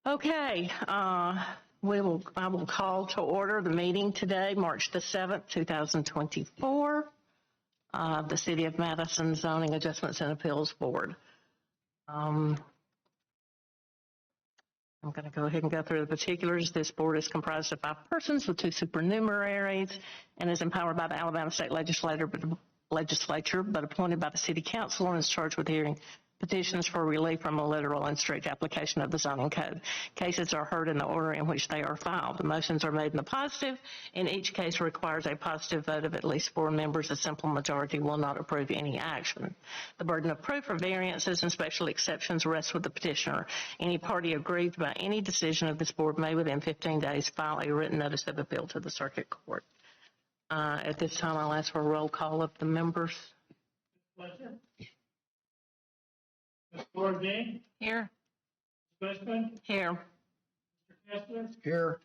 Okay, I will call to order the meeting today, March the 7th, 2024, the City of Madison Zoning Adjustments and Appeals Board. I'm going to go ahead and go through the particulars. This board is comprised of 5 persons with 2 supernumeraries and is empowered by the Alabama State Legislature, but appointed by the City Council and is charged with hearing petitions for relief from a literal and strict application of the zoning code. Cases are heard in the order in which they are filed. The motions are made in the positive, and each case requires a positive vote of at least 4 members. A simple majority will not approve any action. The burden of proof for variances and special exceptions rests with the petitioner. Any party aggrieved by any decision of this board may within 15 days file a written notice of appeal to the circuit court. At this time, I'll ask for a roll call of the members. Pleasure. Ms. Bourdain? Here. Ms. Bushman? Here. Mr. Kessler? Here.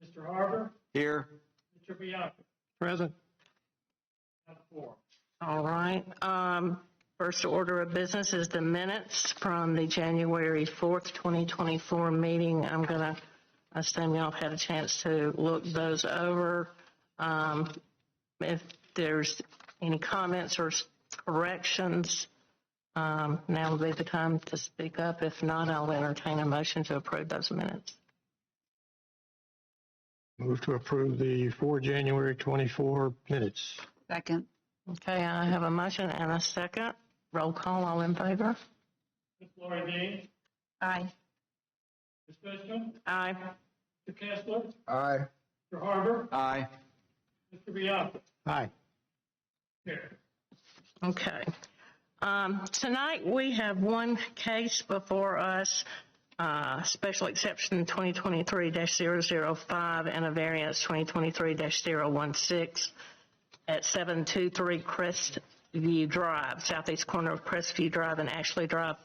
Mr. Harbor? Here. Mr. Bianca? Present. Have 4. All right. First order of business is the minutes from the January 4th, 2024 meeting. I'm going to assume y'all have had a chance to look those over. If there's any comments or corrections, now would be the time to speak up. If not, I'll entertain a motion to approve those minutes. Move to approve the 4 January 24 minutes. Second. Okay, I have a motion and a second. Roll call, all in favor? Ms. Bourdain? Aye. Ms. Bushman? Aye. Mr. Kessler? Aye. Mr. Harbor? Aye. Mr. Bianca? Aye. Here. Okay. Tonight we have one case before us, special exception 2023-005 and a variance 2023-016 at 723 Crestview Drive, southeast corner of Crestview Drive and Ashley Drive,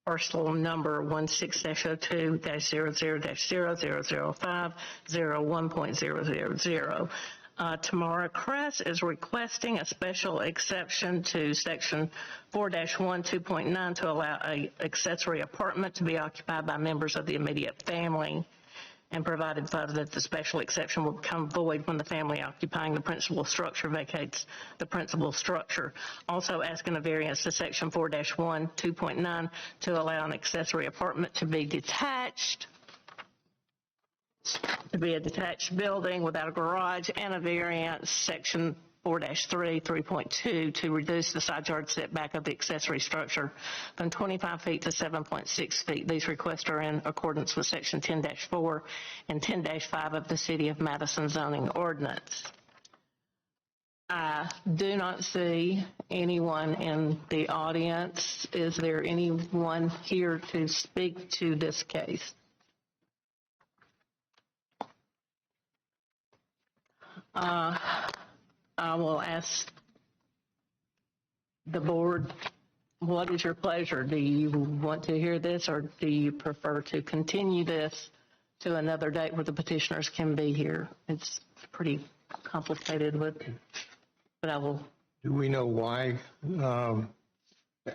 parcel number 16-02-0005-01.000. Tamara Kress is requesting a special exception to section 4-1 to allow an accessory apartment to be occupied by members of the immediate family, and provided further that the special exception will become void when the family occupying the principal structure vacates the principal structure. Also asking a variance to section 4-1 to allow an accessory apartment to be detached, to be a detached building without a garage, and a variance section 4-3 to reduce the side yard setback of the accessory structure from 25 feet to 7.6 feet. These requests are in accordance with section 10-4 and 10-5 of the City of Madison zoning ordinance. I do not see anyone in the audience. Is there anyone here to speak to this case? I will ask the board, what is your pleasure? Do you want to hear this, or do you prefer to continue this to another date where the petitioners can be here? It's pretty complicated, but I will. Do we know why the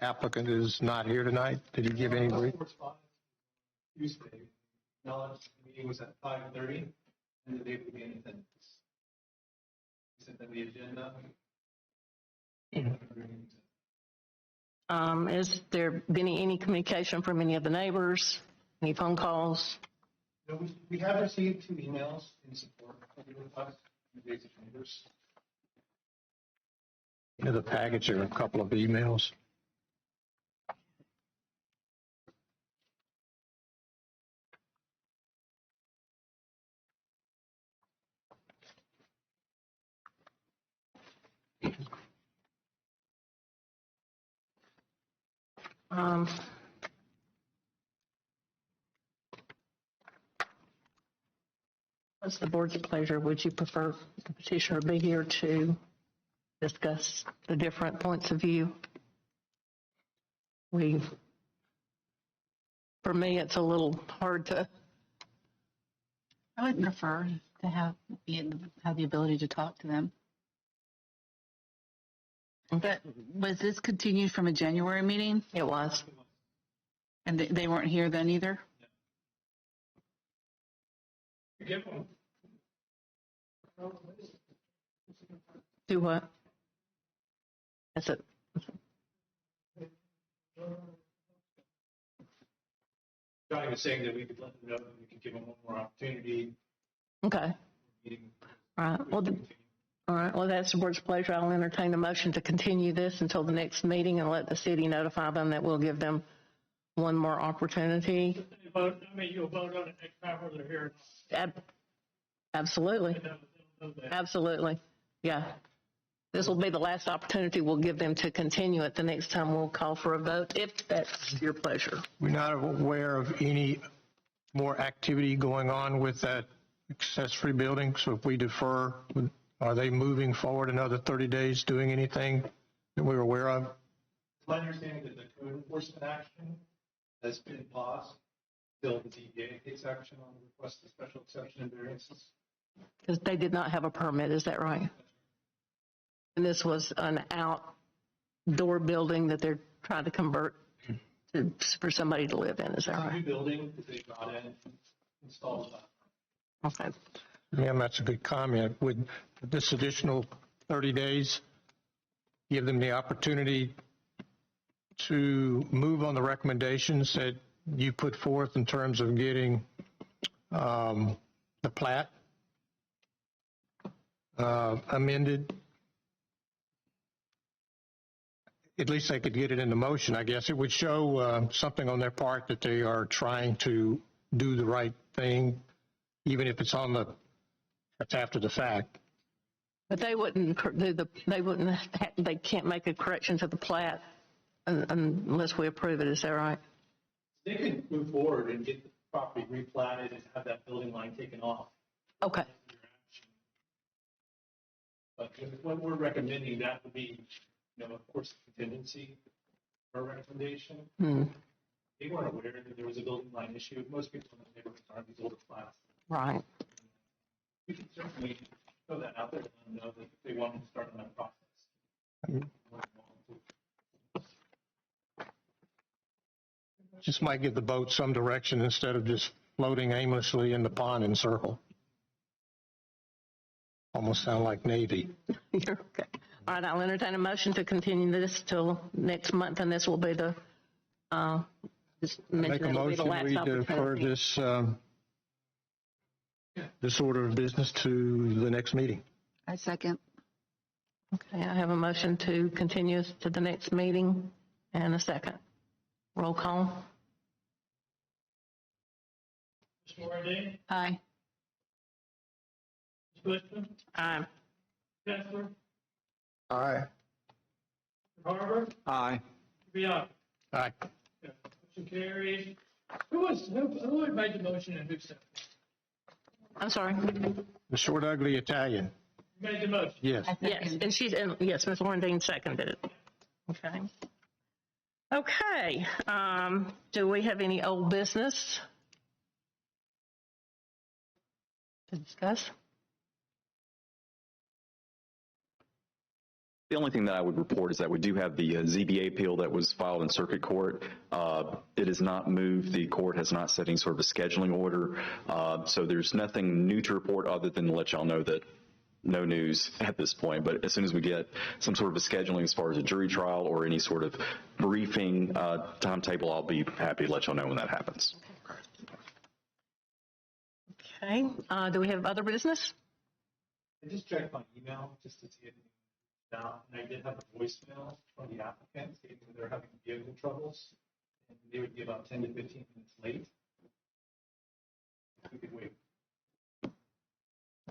applicant is not here tonight? Did he give any reason? Tuesday, acknowledged the meeting was at 5:30, and the date began at 10. We sent them the agenda. Is there been any communication from any of the neighbors? Any phone calls? No, we have received 2 emails in support of the request from the basic neighbors. In the package are a couple of emails. What's the board's pleasure? Would you prefer the petitioner be here to discuss the different points of view? For me, it's a little hard to. I would prefer to have the ability to talk to them. But was this continued from a January meeting? It was. And they weren't here then either? You get one. Do what? That's it. Johnny was saying that we could let them know, that we could give them one more opportunity. Okay. Meeting. All right. Well, all right. Well, that's the board's pleasure. I'll entertain a motion to continue this until the next meeting and let the city notify them that we'll give them one more opportunity. You'll vote on it next time whether they're here. Absolutely. Absolutely. Yeah. This will be the last opportunity we'll give them to continue it. The next time we'll call for a vote, if that's your pleasure. We're not aware of any more activity going on with that accessory building, so if we defer, are they moving forward another 30 days, doing anything that we're aware of? It's my understanding that the code enforcement action has been paused till the ZBA takes action on the request of special exception and variances. Because they did not have a permit, is that right? And this was an outdoor building that they're trying to convert for somebody to live in, is that It's a new right? building that they got in and installed. Okay. Yeah, that's a good comment. Would this additional 30 days give them the opportunity to move on the recommendations that you put forth in terms of getting the plat amended? At least they could get it in the motion, I guess. It would show something on their part that they are trying to do the right thing, even if it's it's after the fact. But they they can't make a correction to the plat unless we approve it, is that right? They could move forward and get the property replatted and have that building line taken off. Okay. But what we're recommending, that would be, of course, contingency for a recommendation. They weren't aware that there was a building line issue. Most people in the neighborhood aren't these older flats. Right. We can certainly throw that out there and let them know that if they want to start on that process. Just might give the boat some direction instead of just floating aimlessly in the pond in circle. Almost sound like Navy. You're okay. All right, I'll entertain a motion to continue this till next month, and this will be the, just Make mention a it'll be the motion, last we defer opportunity. this order of business to the next meeting. I second. Okay, I have a motion to continue to the next meeting and a second. Roll call. Mr. Wardell, Aye. Ms. Bushman, Aye. Kessler, Aye. Mr. Harbor, Aye. Mr. Bianca. Aye. Motion carries. Who had made the motion and who seconded? I'm sorry. The short, ugly Italian. Who made the motion? Yes. I Yes, second. and yes, Ms. Lorraine seconded it. Okay. Okay, do we have any old business to discuss? The only thing that I would report is that we do have the ZBA appeal that was filed in circuit court. It is not moved. The court has not set any sort of a scheduling order. So there's nothing new to report other than to let y'all know that no news at this point. But as soon as we get some sort of a scheduling as far as a jury trial or any sort of briefing timetable, I'll be happy to let y'all know when that happens. Okay, do we have other business? I just checked my email just to see if it was out, and I did have a voicemail from the applicant stating that they're having vehicle troubles, and they would be about 10 to 15 minutes late. We could wait.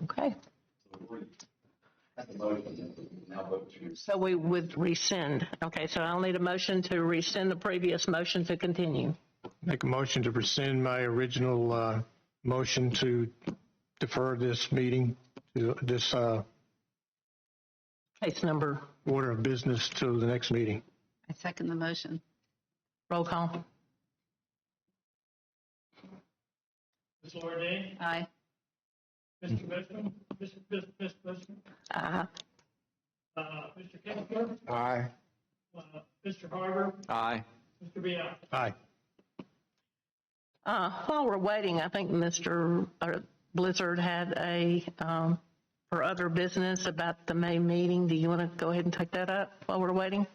Okay, so we would rescind. Okay, so I'll need a motion to rescind the previous motion to continue. Make a motion to rescind my original motion to defer this meeting, to this Case number, order of business to the next meeting. I second the motion. roll call. Ms. Wardell, Aye. Mr. Bushman, Ms. Bushman, Aye. Mr. Kessler, Aye. Mr. Harbor, Aye. Mr. Bianca. Aye. While we're waiting, I think Blizzard had for other business about the May meeting. Do you want to go ahead and take that up while we're waiting?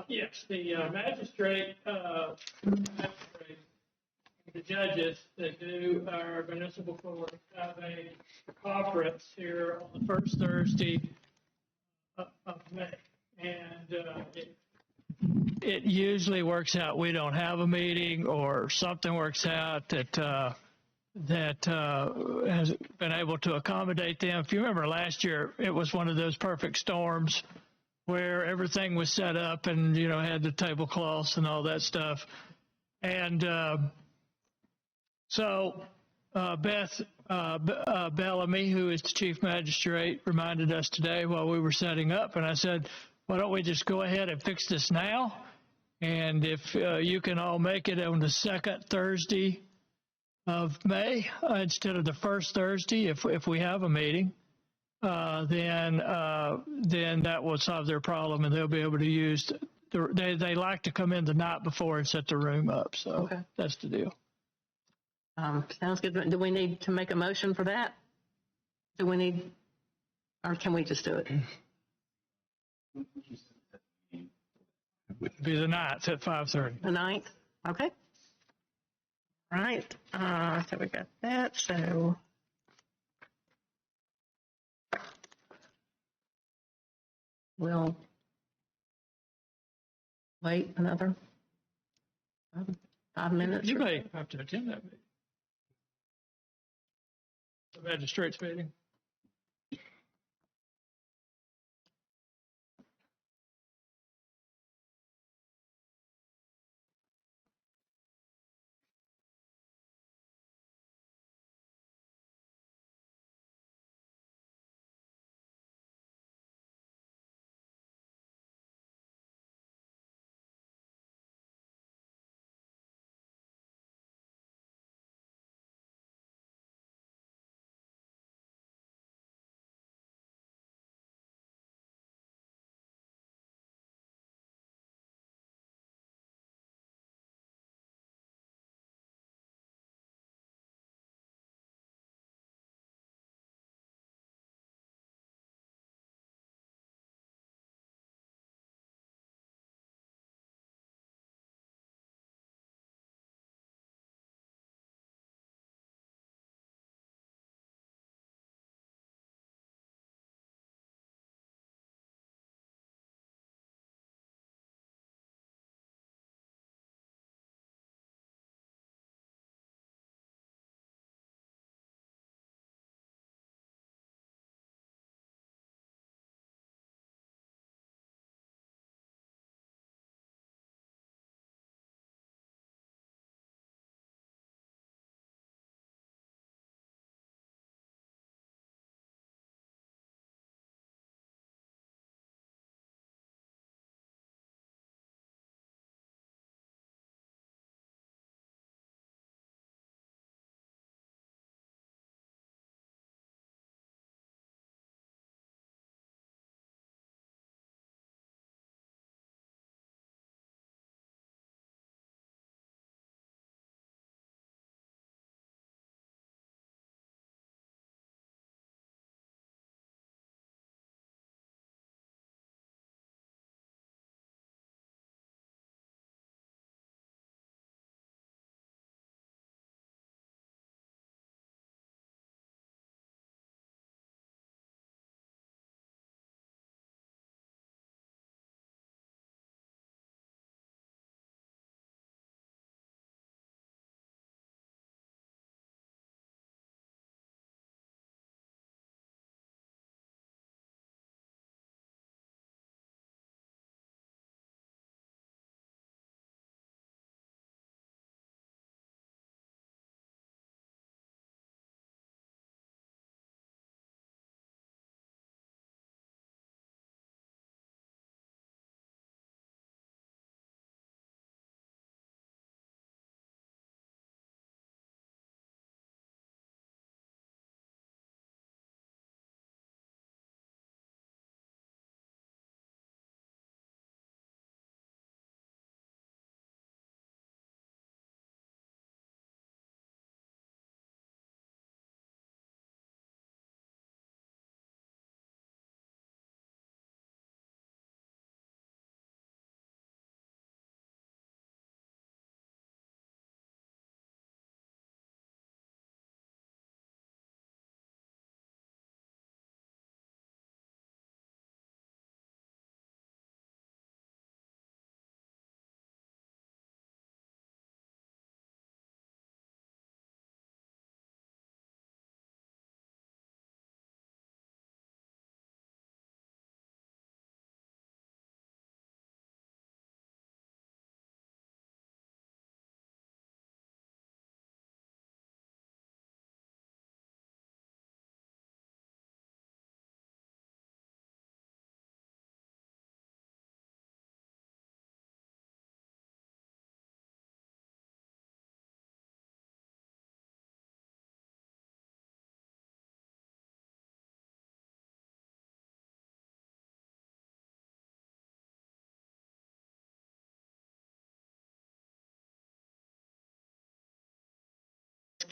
Yes, the magistrate, the judges that do our municipal court have a conference here on the first Thursday of May. And it usually works out, we don't have a meeting or something works out that has been able to accommodate them. If you remember last year, it was one of those perfect storms where everything was set up and, had the tablecloths and all that stuff. And so Beth Bellamy, who is the chief magistrate, reminded us today while we were setting up, and I said, why don't we just go ahead and fix this now? And if you can all make it on the second Thursday of May instead of the first Thursday, if we have a meeting, then that will solve their problem, and they'll be able to use. They like to come in the night before and set the room up. So Okay. That's the deal. Sounds good. Do we need to make a motion for that? Do we need, or can we just do it? Be the 9th at 5:30. The 9th? Okay. All right. So we got that. So we'll wait another 5 minutes. You may have to attend that meeting. The magistrate's meeting.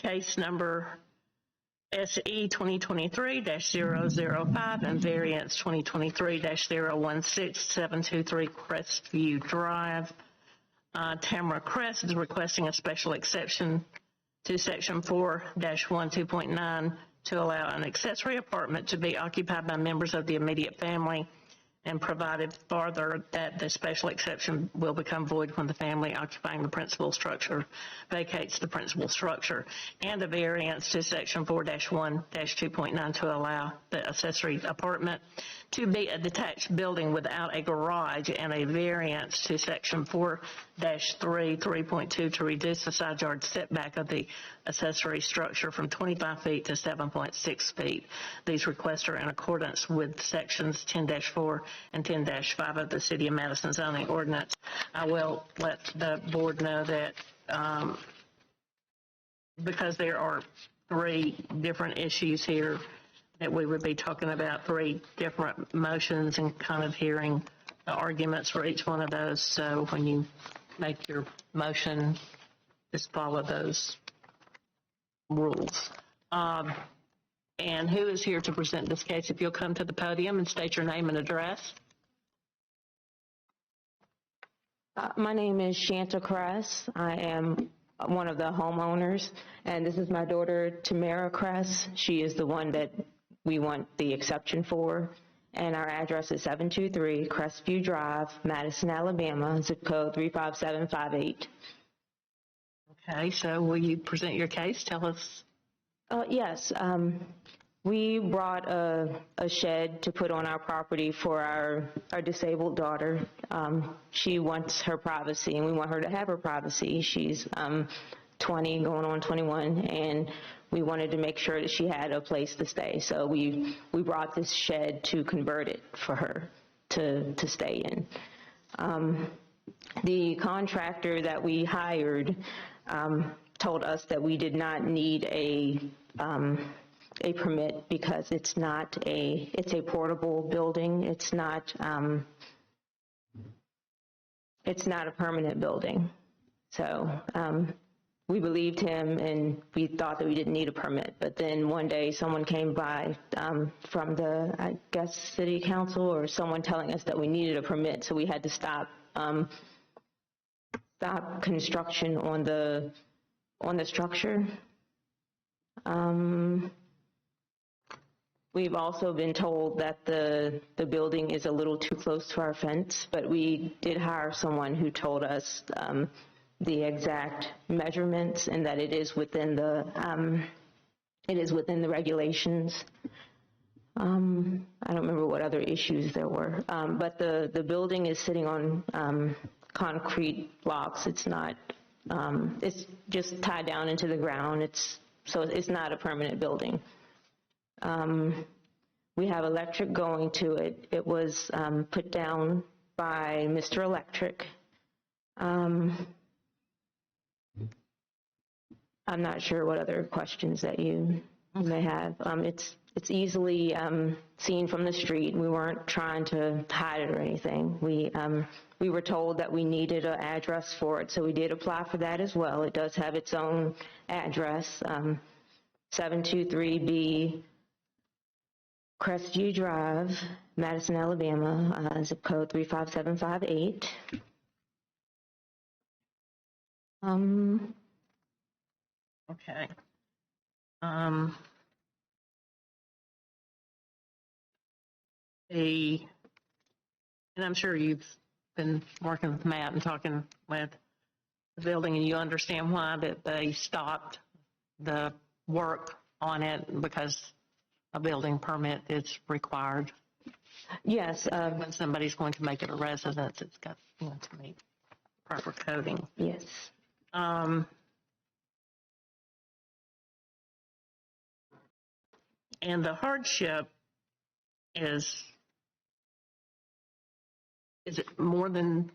case number SE 2023-005 and variance 2023-016, 723 Crestview Drive. Tamara Crest is requesting a special exception to section 4-12.9 to allow an accessory apartment to be occupied by members of the immediate family, and provided further that the special exception will become void when the family occupying the principal structure vacates the principal structure, and a variance to section 4-1-2.9 to allow the accessory apartment to be a detached building without a garage, and a variance to section 4-3.2 to reduce the side yard setback of the accessory structure from 25 feet to 7.6 feet. These requests are in accordance with sections 10-4 and 10-5 of the City of Madison zoning ordinance. I will let the board know that because there are 3 different issues here, that we would be talking about 3 different motions and kind of hearing the arguments for each one of those. So when you make your motion, just follow those rules. And who is here to present this case? If you'll come to the podium and state your name and address. My name is Shanta Kress. I am one of the homeowners, and this is my daughter, Tamara Kress. She is the one that we want the exception for, and our address is 723 Crestview Drive, Madison, Alabama, zip code 35758. Okay, so will you present your case? Tell us. Yes, we brought a shed to put on our property for our disabled daughter. She wants her privacy, and we want her to have her privacy. She's 20, going on 21, and we wanted to make sure that she had a place to stay. So we brought this shed to convert it for her to stay in. The contractor that we hired told us that we did not need a permit because it's a portable building. It's not a permanent building. So we believed him, and we thought that we didn't need a permit. But then one day someone came by from the, I guess, city council or someone telling us that we needed a permit. So we had to stop construction on the structure. We've also been told that the building is a little too close to our fence, but we did hire someone who told us the exact measurements and that it is within the regulations. I don't remember what other issues there were, but the building is sitting on concrete blocks. It's not. It's just tied down into the ground. So it's not a permanent building. We have electric going to it. It was put down by Mr. Electric. I'm not sure what other questions that you may have. It's easily seen from the street. We weren't trying to hide it or anything. We were told that we needed an address for it, so we did apply for that as well. It does have its own address, 723B Crestview Drive, Madison, Alabama, zip code 35758. Okay. And I'm sure you've been working with Matt and talking with the building, and you understand why that they stopped the work on it, because a building permit is required. Yes. When somebody's going to make it a residence, it's got to meet proper coding. Yes. And the hardship is it more than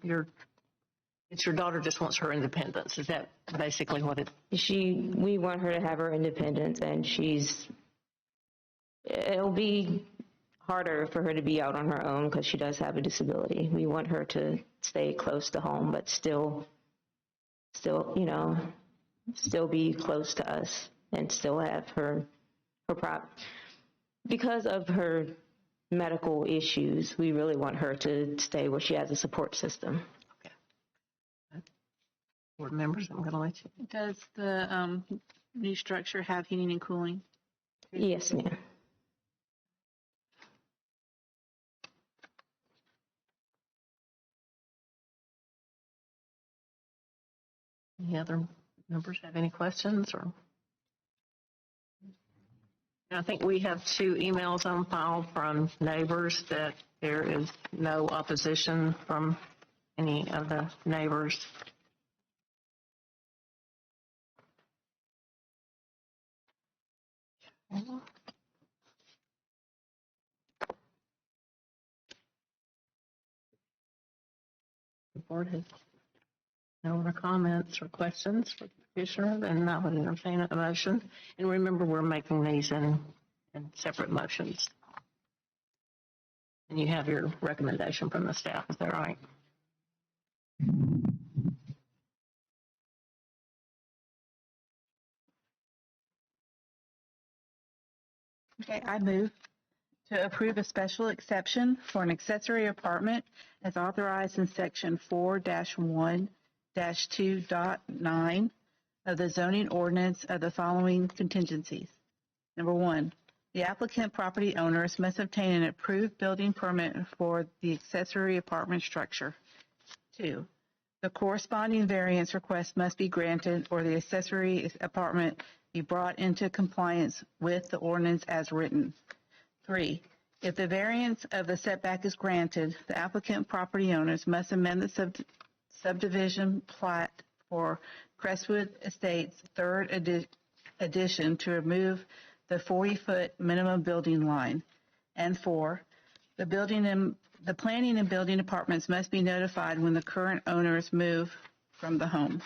it's your daughter just wants her independence? Is that basically what it? We want her to have her independence, and it'll be harder for her to be out on her own because she does have a disability. We want her to stay close to home, but still be close to us. and still have her because of her medical issues, we really want her to stay where she has a support system. Board members, I'm going to let you. Does the new structure have heating and cooling? Yes, ma'am. Any other members have any questions or? I think we have 2 emails on file from neighbors that there is no opposition from any of the neighbors. The board has no other comments or questions for the petitioner, then I would entertain a motion. And remember, we're making these in separate motions. And you have your recommendation from the staff, is that right? Okay, I move to approve a special exception for an accessory apartment as authorized in section 4-1-2.9 of the zoning ordinance of the following contingencies. Number 1, the applicant property owners must obtain an approved building permit for the accessory apartment structure. 2, the corresponding variance request must be granted or the accessory apartment be brought into compliance with the ordinance as written. 3, if the variance of the setback is granted, the applicant property owners must amend the subdivision plat for Crestwood Estates third edition to remove the 40-foot minimum building line. And 4, the planning and building departments must be notified when the current owners move from the home.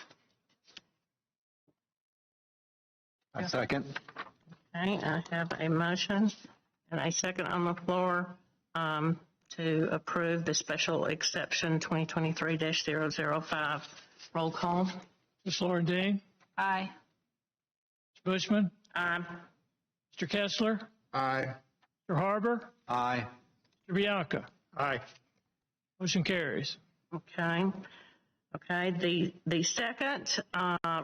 I second. Okay, I have a motion and a second on the floor to approve the special exception 2023-005. Roll call. Ms. Lauren. Aye. Mr. Bushman. Aye. Mr. Kessler. Aye. Mr. Harbor. Aye. Mr. Bianca. Aye. Motion carries. Okay. Okay. The second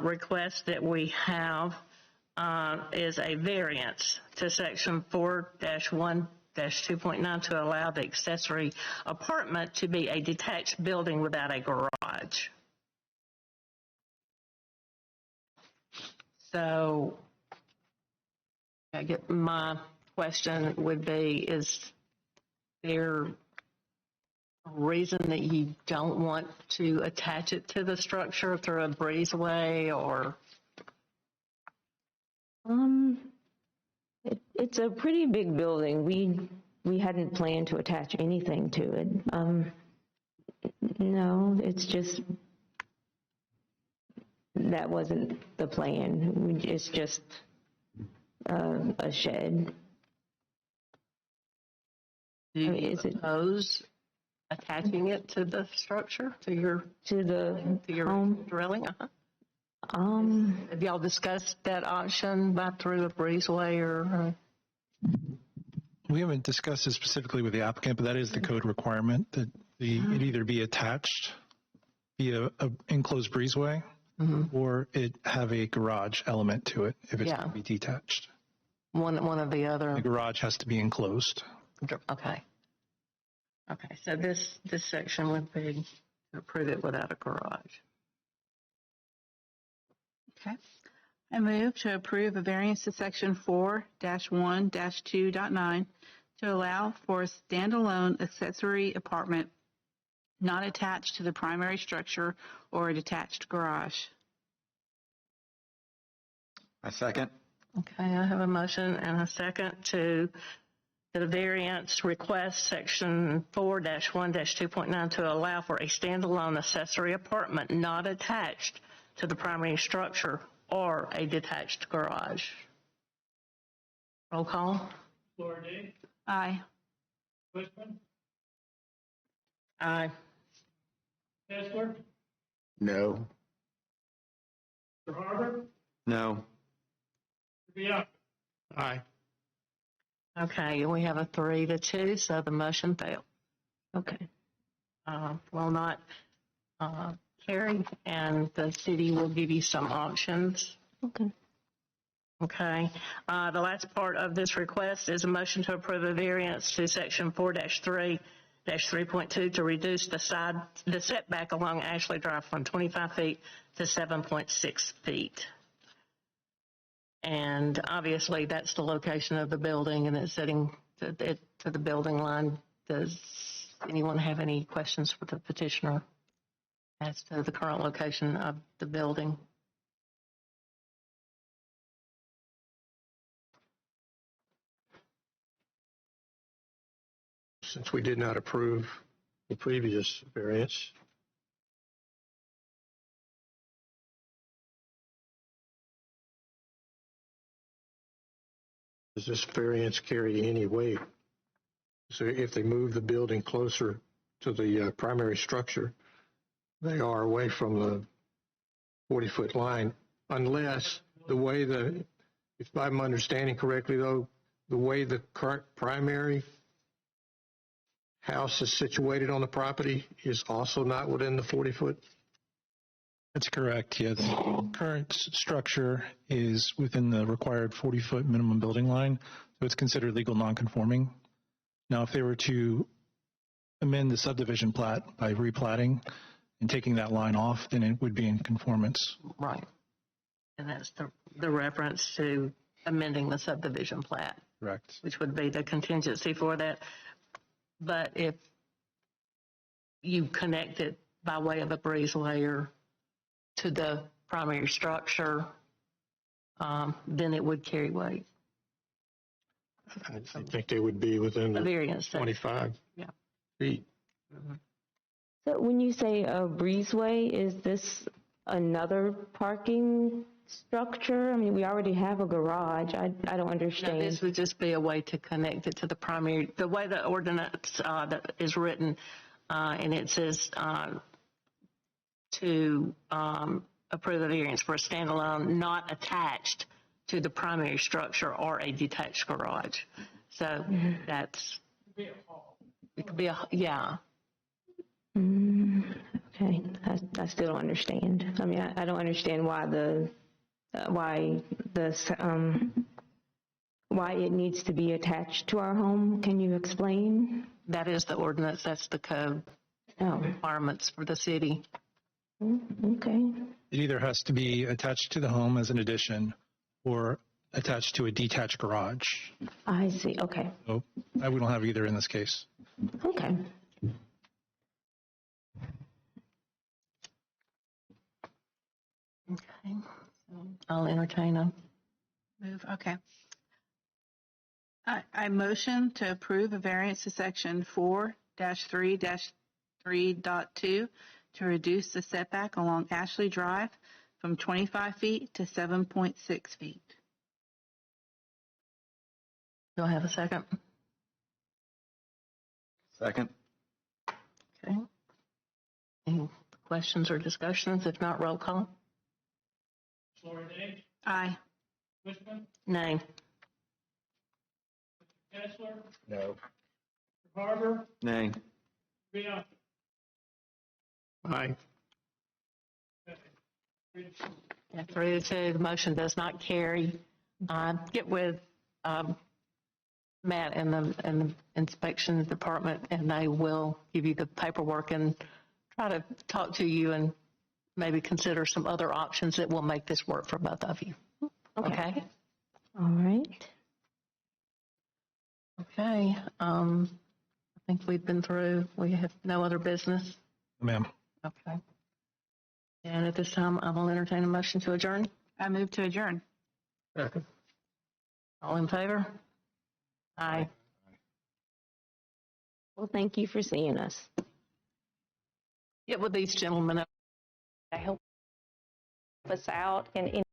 request that we have is a variance to section 4-1-2.9 to allow the accessory apartment to be a detached building without a garage. So I get my question would be, is there a reason that you don't want to attach it to the structure through a breezeway or? It's a pretty big building. We hadn't planned to attach anything to it. No, it's just, that wasn't the plan. It's just a shed. Do you Is it oppose attaching it to the structure, to your home? dwelling? Have y'all discussed that option by through a breezeway or? We haven't discussed this specifically with the applicant, but that is the code requirement that it either be attached via an enclosed breezeway or it have a garage element to it if it's going to be detached. One or the other. The garage has to be enclosed. Okay. Okay, so this section would be to approve it without a garage. Okay. I move to approve a variance to section 4-1-2.9 to allow for a standalone accessory apartment not attached to the primary structure or a detached garage. I second. Okay, I have a motion and a second to the variance request section 4-1-2.9 to allow for a standalone accessory apartment not attached to the primary structure or a detached garage. Roll call. Lauren D. Aye. Bushman. Aye. Kessler. No. Mr. Harbor. No. Bianca. Aye. Okay, we have a 3-2, so the motion failed. Okay. Will not carry, and the city will give you some options. Okay. Okay. The last part of this request is a motion to approve a variance to section 4-3-3.2 to reduce the setback along Ashley Drive from 25 feet to 7.6 feet. And obviously, that's the location of the building, and it's sitting to the building line. Does anyone have any questions for the petitioner as to the current location of the building? Since we did not approve the previous variance, does this variance carry any weight? So if they move the building closer to the primary structure, they are away from the 40-foot line, unless if I'm understanding correctly though, the way the current primary house is situated on the property is also not within the 40-foot? That's correct, yeah. The current structure is within the required 40-foot minimum building line, so it's considered legal nonconforming. Now, if they were to amend the subdivision plat by replatting and taking that line off, then it would be in conformance. Right. And that's the reference to amending the subdivision plat, Correct. which would be the contingency for that. But if you connect it by way of a breezeway or to the primary structure, then it would carry weight. I think they would be within A the variance. 25 feet. So when you say a breezeway, is this another parking structure? I mean, we already have a garage. I don't No, understand. this would just be a way to connect it to the primary, the way the ordinance that is written, and it says to approve a variance for a standalone not attached to the primary structure or a detached garage. So that's, it could be yeah. Okay, I still don't understand. I mean, I don't understand why why it needs to be attached to our home. Can you explain? That is the ordinance, that's the code Oh, requirements for the city. okay. It either has to be attached to the home as an addition or attached to a detached garage. I see. Okay. So we don't have either in this case. Okay. Okay. I'll entertain a Move, okay. I motion to approve a variance to section 4-3-3.2 to reduce the setback along Ashley Drive from 25 feet to 7.6 feet. Do I have a second? Second. Okay. Any questions or discussions? If not, roll call. Lori Day, Aye. Wishman, Nay. Kessler, No. Carver, Nay. Bianca. Aye. Yeah, 3-2, the motion does not carry. Get with Matt and the inspection department, and they will give you the paperwork and try to talk to you and maybe consider some other options that will make this work for both of you. Okay? All right. Okay. I think we've been through. We have no other business. Ma'am. Okay. And at this time, I will entertain a motion to adjourn. I move to adjourn. Second. All in favor? Aye. Well, thank you for seeing us. Get with these gentlemen. to help us out in